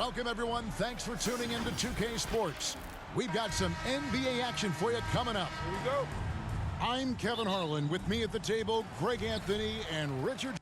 Welcome, everyone. Thanks for tuning in to 2K Sports. We've got some NBA action for you coming up. Here we go. I'm Kevin Harlan. With me at the table, Greg Anthony and Richard.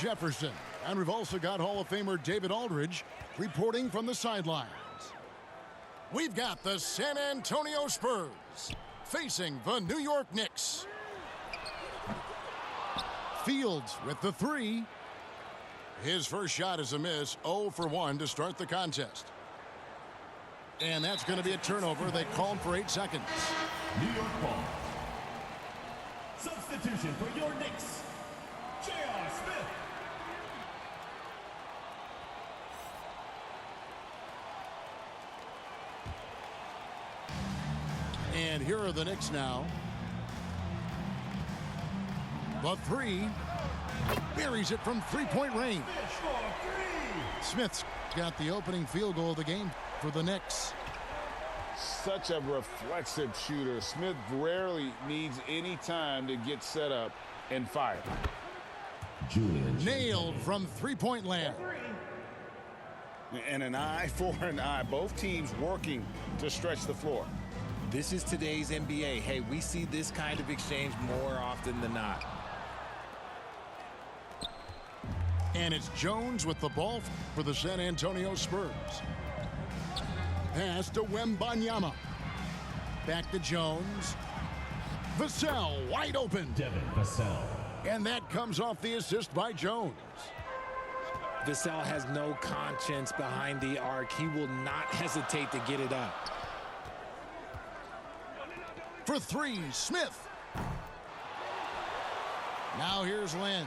Jefferson. And we've also got Hall of Famer David Aldridge reporting from the sidelines. We've got the San Antonio Spurs facing the New York Knicks. Fields with the three. His first shot is a miss, 0 for 1 to start the contest. And that's going to be a turnover. They called for 8 seconds. New York ball. Substitution for your Knicks. J.R. Smith. And here are the Knicks now. The three. Buries it from three-point range. Smith's got the opening field goal of the game for the Knicks. Such a reflexive shooter. Smith rarely needs any time to get set up and fire. Julian. Nailed from three-point land. And an eye for an eye. Both teams working to stretch the floor. This is today's NBA. Hey, we see this kind of exchange more often than not. And it's Jones with the ball for the San Antonio Spurs. Pass to Wembanyama. Back to Jones. Vassell wide open. Devin Vassell. And that comes off the assist by Jones. Vassell has no conscience behind the arc. He will not hesitate to get it up. For three, Smith. Now here's Lynn.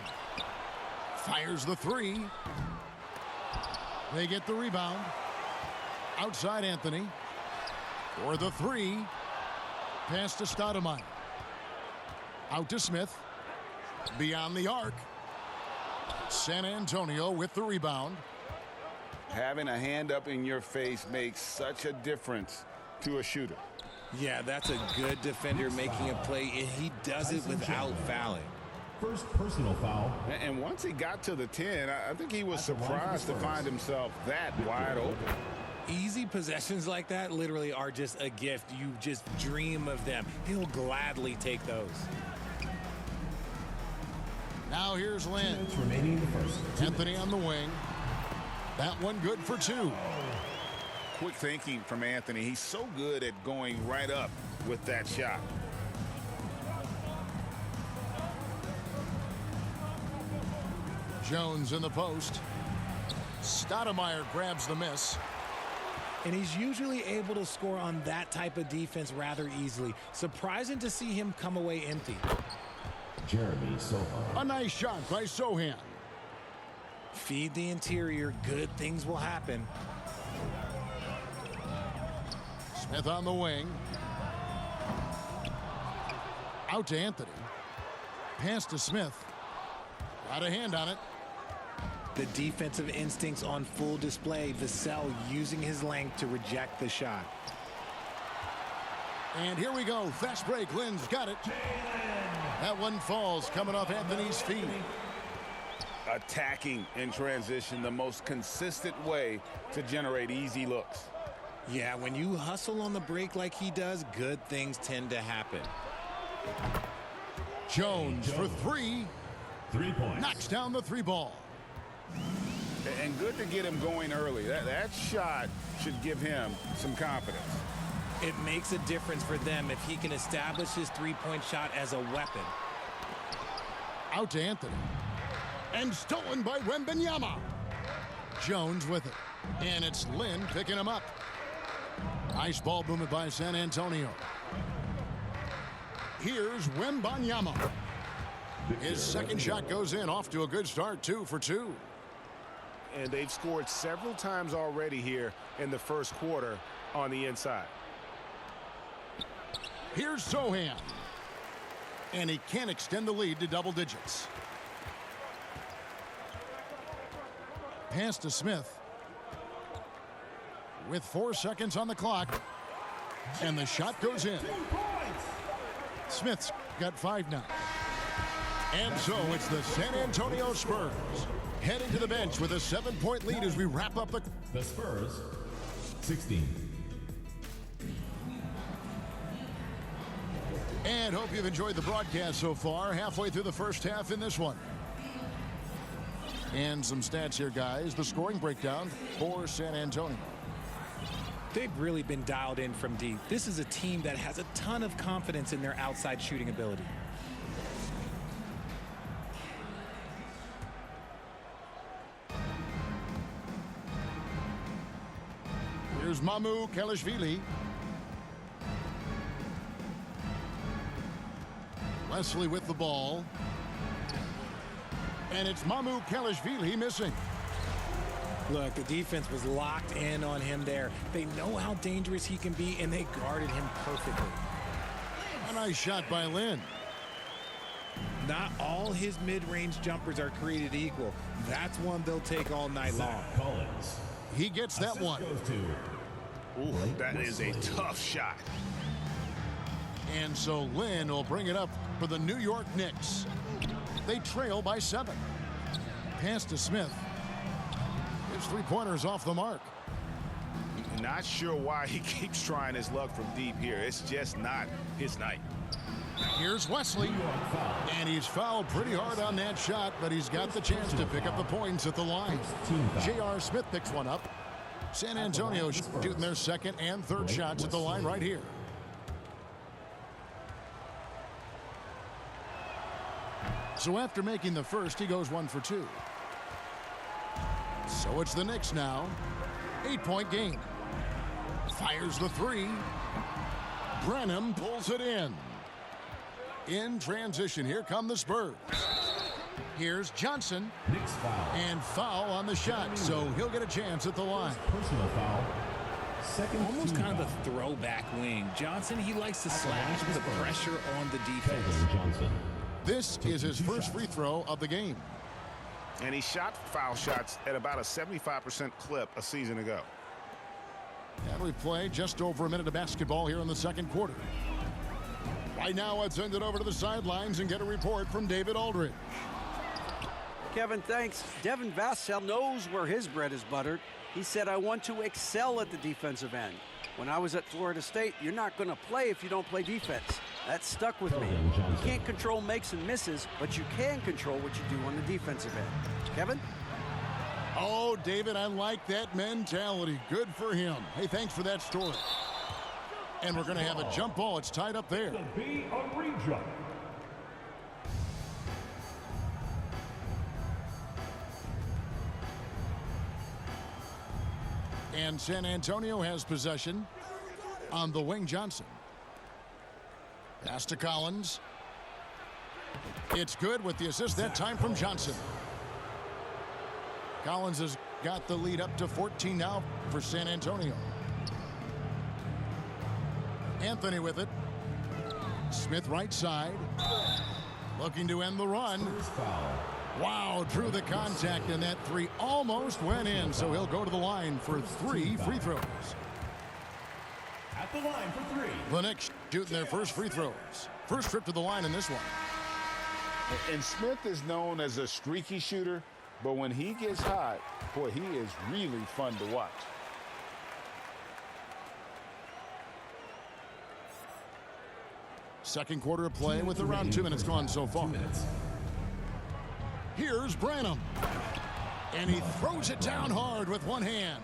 Fires the three. They get the rebound. Outside Anthony. For the three. Pass to Stoudemire. Out to Smith. Beyond the arc. San Antonio with the rebound. Having a hand up in your face makes such a difference to a shooter. Yeah, that's a good defender making a play, and he does it without fouling. First personal foul. And once he got to the 10, I think he was surprised to find himself that wide open. Easy possessions like that literally are just a gift. You just dream of them. He'll gladly take those. Now here's Lynn. Minutes remaining in the first. Anthony on the wing. That one good for two. Quick thinking from Anthony. He's so good at going right up with that shot. Jones in the post. Stoudemire grabs the miss. And he's usually able to score on that type of defense rather easily. Surprising to see him come away empty. Jeremy Sohan. A nice shot by Sohan. Feed the interior, good things will happen. Smith on the wing. Out to Anthony. Pass to Smith. Got a hand on it. The defensive instincts on full display. Vassell using his length to reject the shot. And here we go. Fast break. Lynn's got it. That one falls coming off Anthony's feet. Attacking in transition, the most consistent way to generate easy looks. Yeah, when you hustle on the break like he does, good things tend to happen. Jones for three. 3 points. Knocks down the three ball. And good to get him going early. That shot should give him some confidence. It makes a difference for them if he can establish his three-point shot as a weapon. Out to Anthony. And stolen by Wembanyama. Jones with it. And it's Lynn picking him up. Nice ball movement by San Antonio. Here's Wembanyama. His second shot goes in, off to a good start, 2 for 2. And they've scored several times already here in the first quarter on the inside. Here's Sohan. And he can't extend the lead to double digits. Pass to Smith. With 4 seconds on the clock. And the shot goes in. Smith's got 5 now. And so it's the San Antonio Spurs heading to the bench with a 7-point lead as we wrap up The Spurs, 16. And hope you've enjoyed the broadcast so far. Halfway through the first half in this one. And some stats here, guys. The scoring breakdown for San Antonio. They've really been dialed in from deep. This is a team that has a ton of confidence in their outside shooting ability. Here's Mamu Kelishvili. Wesley with the ball. And it's Mamu Kelishvili missing. Look, the defense was locked in on him there. They know how dangerous he can be, and they guarded him perfectly. A nice shot by Lynn. Not all his mid-range jumpers are created equal. That's one they'll take all night long. Collins. He gets that one. Goes to Ooh, that is a tough shot. And so Lynn will bring it up for the New York Knicks. They trail by 7. Pass to Smith. His three-pointer's off the mark. Not sure why he keeps trying his luck from deep here. It's just not his night. Here's Wesley. And he's fouled pretty hard on that shot, but he's got the chance to pick up the points at the line. J.R. Smith picks one up. San Antonio shooting their second and third shots at the line right here. So after making the first, he goes 1 for 2. So it's the Knicks now. 8-point game. Fires the three. Brenham pulls it in. In transition, here come the Spurs. Here's Johnson. Knicks foul. And foul on the shot, so he'll get a chance at the line. Personal foul. Second Almost team kind of foul. a throwback wing. Johnson, he likes to slash with the pressure on the defense. Keldon Johnson. This is his first free throw of the game. And he shot foul shots at about a 75% clip a season ago. And we play just over a minute of basketball here in the second quarter. Right now, let's send it over to the sidelines and get a report from David Aldridge. Kevin, thanks. Devin Vassell knows where his bread is buttered. He said, I want to excel at the defensive end. When I was at Florida State, you're not going to play if you don't play defense. That stuck with me. You can't control makes and misses, but you can control what you do on the defensive end. Kevin? Oh, David, I like that mentality. Good for him. Hey, thanks for that story. And we're going to have a jump ball. It's tied up there. Be a rejump. And San Antonio has possession on the wing. Johnson. Pass to Collins. It's good with the assist that time from Johnson. Collins has got the lead up to 14 now for San Antonio. Anthony with it. Smith right side. Looking to end the run. Wow, drew the contact, and that three almost went in, so he'll go to the line for 3 free throws. At the line for 3. The Knicks shooting their first free throws. First trip to the line in this one. And Smith is known as a streaky shooter, but when he gets hot, boy, he is really fun to watch. Second quarter of play with around 2 minutes gone so far. Here's Branham. And he throws it down hard with one hand.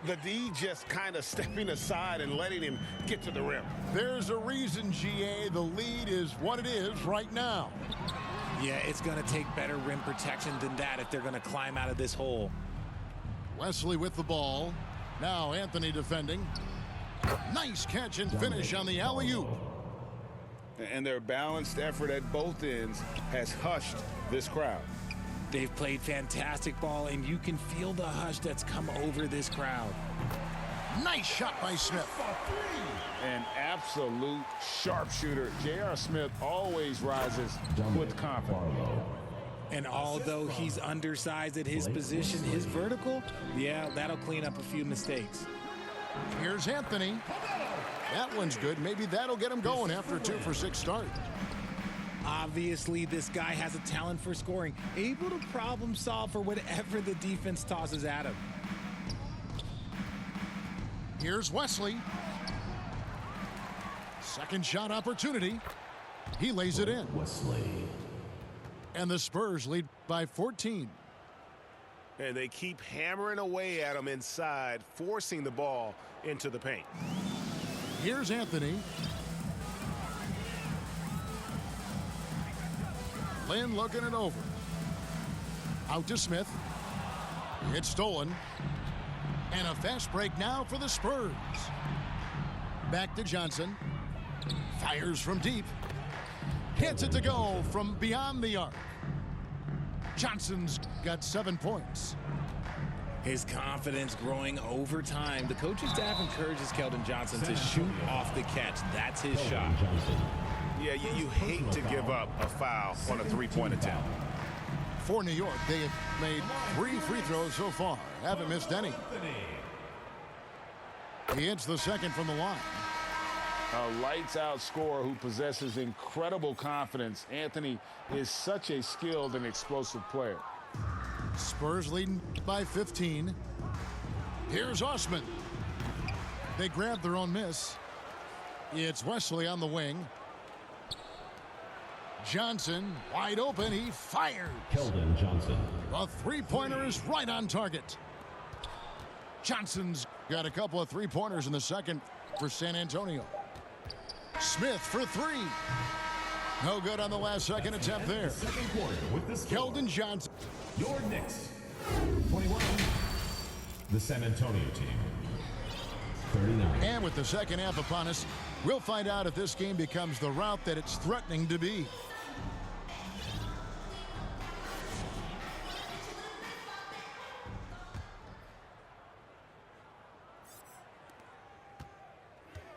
The D just kind of stepping aside and letting him get to the rim. There's a reason, GA, the lead is what it is right now. Yeah, it's going to take better rim protection than that if they're going to climb out of this hole. Wesley with the ball. Now Anthony defending. Nice catch and finish on the alley-oop. And their balanced effort at both ends has hushed this crowd. They've played fantastic ball, and you can feel the hush that's come over this crowd. Nice shot by Smith. An absolute sharpshooter. J.R. Smith always rises with confidence. And although he's undersized at his position, his vertical, yeah, that'll clean up a few mistakes. Here's Anthony. That one's good. Maybe that'll get him going after a 2-for-6 start. Obviously, this guy has a talent for scoring, able to problem solve for whatever the defense tosses at him. Here's Wesley. Second shot opportunity. He lays it in. Wesley. And the Spurs lead by 14. And they keep hammering away at him inside, forcing the ball into the paint. Here's Anthony. Lynn looking it over. Out to Smith. It's stolen. And a fast break now for the Spurs. Back to Johnson. Fires from deep. Hits it to go from beyond the arc. Johnson's got 7 points. His confidence growing over time. The coaching staff encourages Keldon Johnson to shoot off the catch. That's his shot. Yeah, you hate to give up a foul on a three-point attempt. For New York, they have made 3 free throws so far. Haven't missed any. He hits the second from the line. A lights-out scorer who possesses incredible confidence. Anthony is such a skilled and explosive player. Spurs leading by 15. Here's Osman. They grab their own miss. It's Wesley on the wing. Johnson wide open. He fires. Keldon Johnson. The three-pointer is right on target. Johnson's got a couple of three-pointers in the second for San Antonio. Smith for 3. No good on the last second attempt there. Second quarter with the score. Keldon Johnson. Your Knicks. 21. The San Antonio team. 39. And with the second half upon us, we'll find out if this game becomes the route that it's threatening to be.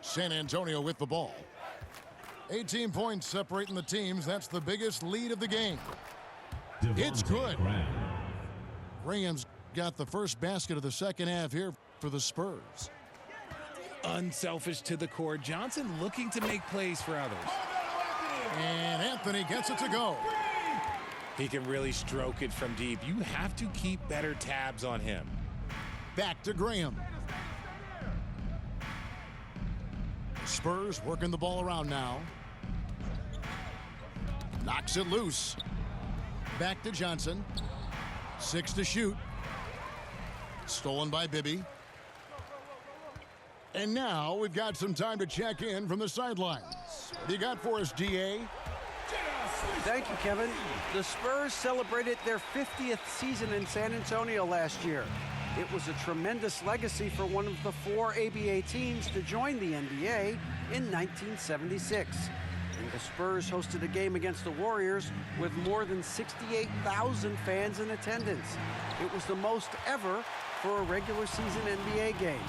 San Antonio with the ball. 18 points separating the teams. That's the biggest lead of the game. It's good. Graham's got the first basket of the second half here for the Spurs. Unselfish to the core. Johnson looking to make plays for others. And Anthony gets it to go. He can really stroke it from deep. You have to keep better tabs on him. Back to Graham. Spurs working the ball around now. Knocks it loose. Back to Johnson. 6 to shoot. Stolen by Bibby. And now we've got some time to check in from the sidelines. What do you got for us, DA? Thank you, Kevin. The Spurs celebrated their 50th season in San Antonio last year. It was a tremendous legacy for one of the 4 ABA teams to join the NBA in 1976. And the Spurs hosted a game against the Warriors with more than 68,000 fans in attendance. It was the most ever for a regular season NBA game.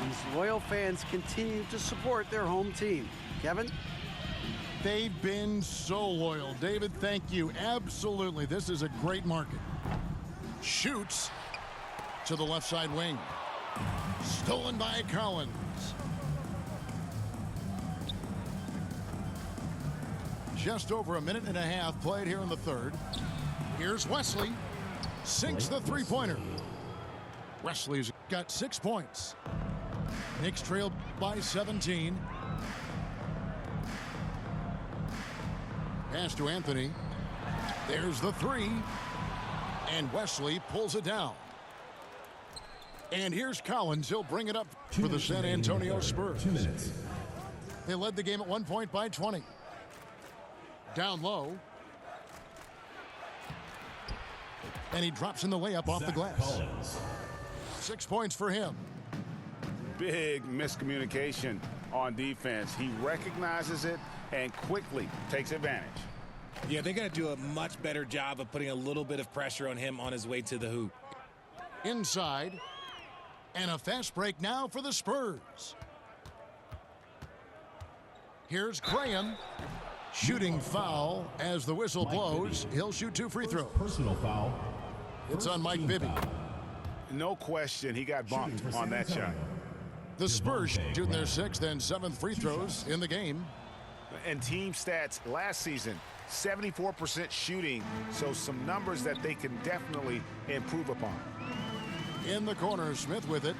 These loyal fans continue to support their home team. Kevin? They've been so loyal. David, thank you. Absolutely. This is a great market. Shoots to the left side wing. Stolen by Collins. Just over a minute and a half played here in the third. Here's Wesley. Sinks the three-pointer. Wesley's got 6 points. Knicks trailed by 17. Pass to Anthony. There's the three. And Wesley pulls it down. And here's Collins. He'll bring it up for the San Antonio Spurs. 2 minutes. They led the game at 1 point by 20. Down low. And he drops in the layup off the glass. Collins. 6 points for him. Big miscommunication on defense. He recognizes it and quickly takes advantage. Yeah, they got to do a much better job of putting a little bit of pressure on him on his way to the hoop. Inside. And a fast break now for the Spurs. Here's Graham. Shooting foul as the whistle blows. He'll shoot 2 free throws. Personal foul. It's on Mike Bibby. No question, he got bumped on that shot. The Spurs shooting their 6th and 7th free throws in the game. And team stats last season, 74% shooting, so some numbers that they can definitely improve upon. In the corner, Smith with it.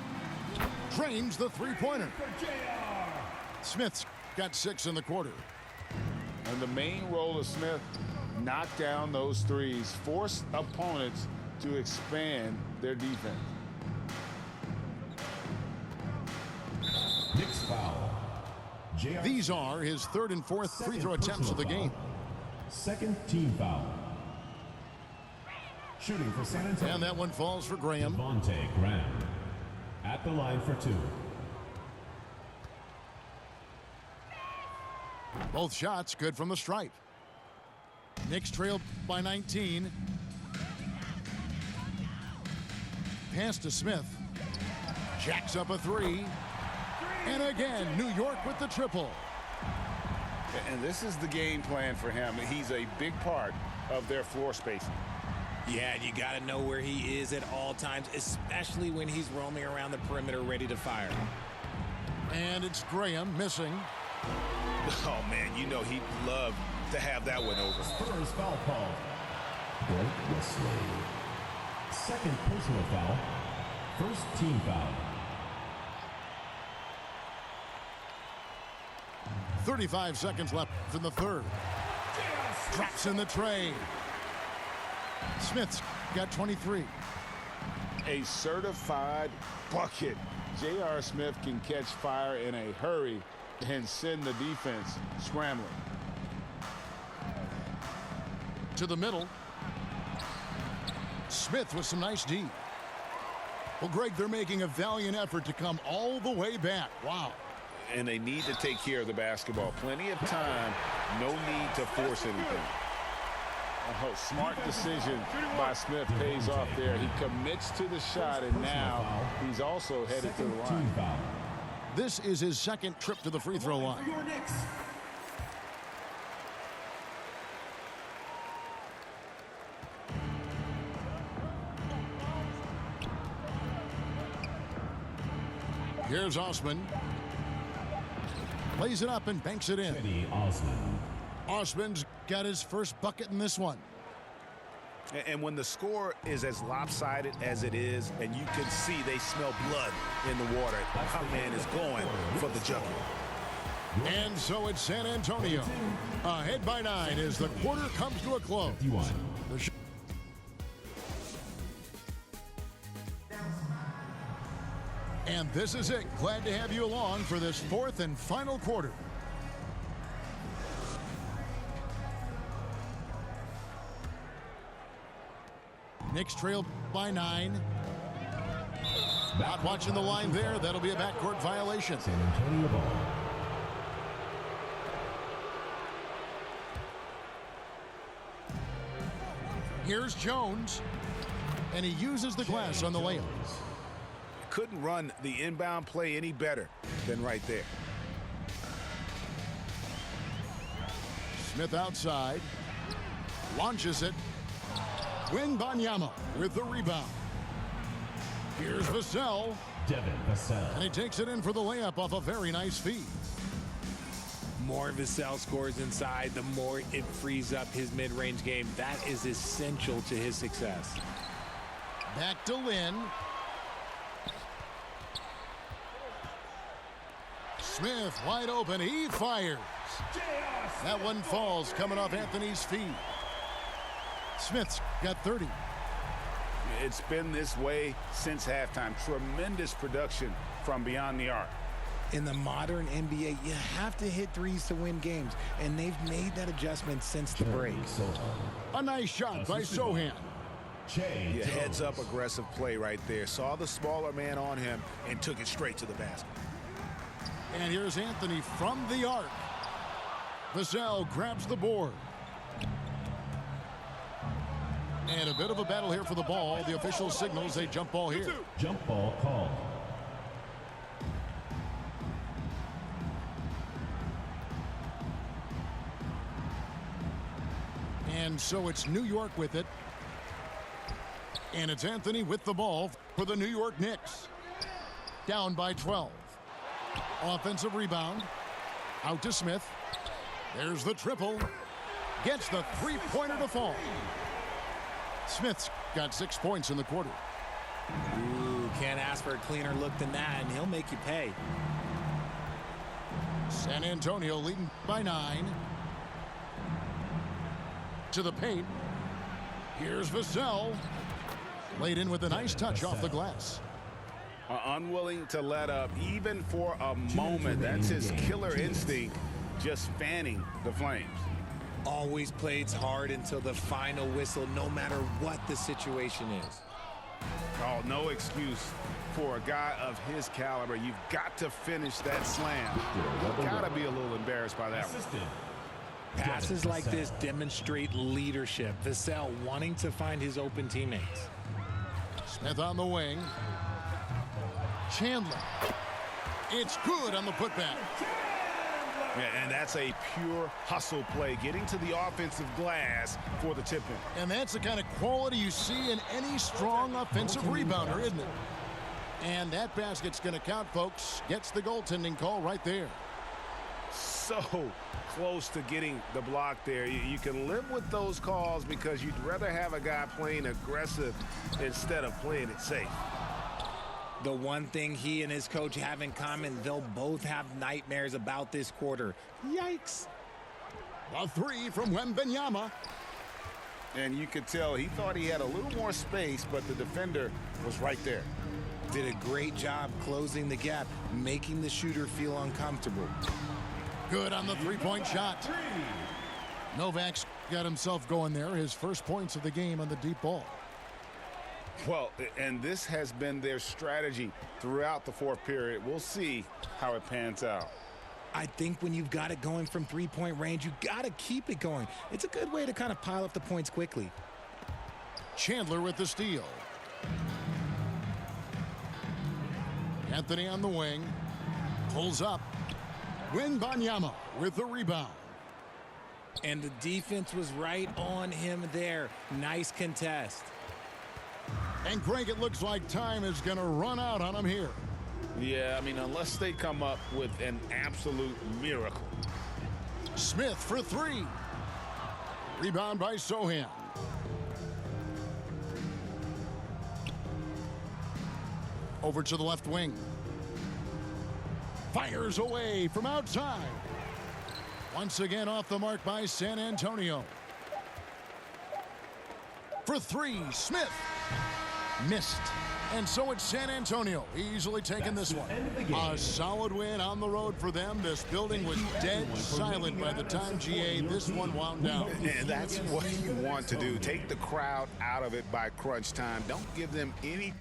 Drains the three-pointer. Smith's got 6 in the quarter. And the main role of Smith, knock down those threes, force opponents to expand their defense. Knicks foul. These are his 3rd and 4th free throw attempts of the game. 2nd team foul. Shooting for San Antonio. And that one falls for Graham. Devontae Graham at the line for 2. Both shots good from the stripe. Knicks trailed by 19. Pass to Smith. Jacks up a 3. And again, New York with the triple. And this is the game plan for him. He's a big part of their floor spacing. Yeah, you got to know where he is at all times, especially when he's roaming around the perimeter ready to fire. And it's Graham missing. Oh, man, you know he'd love to have that one over. Spurs foul called. Blake Wesley. 2nd personal foul. 1st team foul. 35 seconds left in the third. Drops in the tray. Smith's got 23. A certified bucket. J.R. Smith can catch fire in a hurry and send the defense scrambling. To the middle. Smith with some nice D. Well, Greg, they're making a valiant effort to come all the way back. Wow. And they need to take care of the basketball. Plenty of time. No need to force anything. Oh, smart decision by Smith pays off there. He commits to the shot, and now he's also headed to the line. This is his 2nd trip to the free throw line. Here's Osman. Plays it up and banks it in. Osman's got his first bucket in this one. And when the score is as lopsided as it is, and you can see they smell blood in the water, our man is going for the jugular. And so it's San Antonio. Ahead by 9 as the quarter comes to a close. 51. And this is it. Glad to have you along for this fourth and final quarter. Knicks trail by 9. Not watching the line there. That'll be a backcourt violation. San Antonio ball. Here's Jones. And he uses the glass on the layup. Couldn't run the inbound play any better than right there. Smith outside. Launches it. Wembanyama with the rebound. Here's Vassell. Devin Vassell. And he takes it in for the layup off a very nice feed. More Vassell scores inside, the more it frees up his mid-range game. That is essential to his success. Back to Lynn. Smith wide open. He fires. That one falls coming off Anthony's feet. Smith's got 30. It's been this way since halftime. Tremendous production from beyond the arc. In the modern NBA, you have to hit threes to win games, and they've made that adjustment since the break. A nice shot by Sohan. Yeah, heads up aggressive play right there. Saw the smaller man on him and took it straight to the basket. And here's Anthony from the arc. Vassell grabs the board. And a bit of a battle here for the ball. The official signals a jump ball here. Jump ball called. And so it's New York with it. And it's Anthony with the ball for the New York Knicks. Down by 12. Offensive rebound. Out to Smith. There's the triple. Gets the three-pointer to fall. Smith's got 6 points in the quarter. Ooh, can't ask for a cleaner look than that, and he'll make you pay. San Antonio leading by 9. To the paint. Here's Vassell. Laid in with a nice touch off the glass. Unwilling to let up even for a moment. That's his killer instinct, just fanning the flames. Always plays hard until the final whistle, no matter what the situation is. Oh, no excuse for a guy of his caliber. You've got to finish that slam. You've got to be a little embarrassed by that one. Passes like this demonstrate leadership. Vassell wanting to find his open teammates. Smith on the wing. Chandler. It's good on the putback. Yeah, and that's a pure hustle play, getting to the offensive glass for the tip-in. And that's the kind of quality you see in any strong offensive rebounder, isn't it? And that basket's going to count, folks. Gets the goaltending call right there. So close to getting the block there. You can live with those calls because you'd rather have a guy playing aggressive instead of playing it safe. The one thing he and his coach have in common, they'll both have nightmares about this quarter. Yikes. A three from Wembanyama. And you could tell he thought he had a little more space, but the defender was right there. Did a great job closing the gap, making the shooter feel uncomfortable. Good on the three-point shot. Novak's got himself going there. His first points of the game on the deep ball. Well, and this has been their strategy throughout the fourth period. We'll see how it pans out. I think when you've got it going from three-point range, you got to keep it going. It's a good way to kind of pile up the points quickly. Chandler with the steal. Anthony on the wing. Pulls up. Wembanyama with the rebound. And the defense was right on him there. Nice contest. And Greg, it looks like time is going to run out on him here. Yeah, I mean, unless they come up with an absolute miracle. Smith for three. Rebound by Sohan. Over to the left wing. Fires away from outside. Once again off the mark by San Antonio. For three, Smith. Missed. And so it's San Antonio easily taking this one. A solid win on the road for them. This building was dead silent by the time, GA, this one wound down. And that's what you want to do. Take the crowd out of it by crunch time. Don't give them any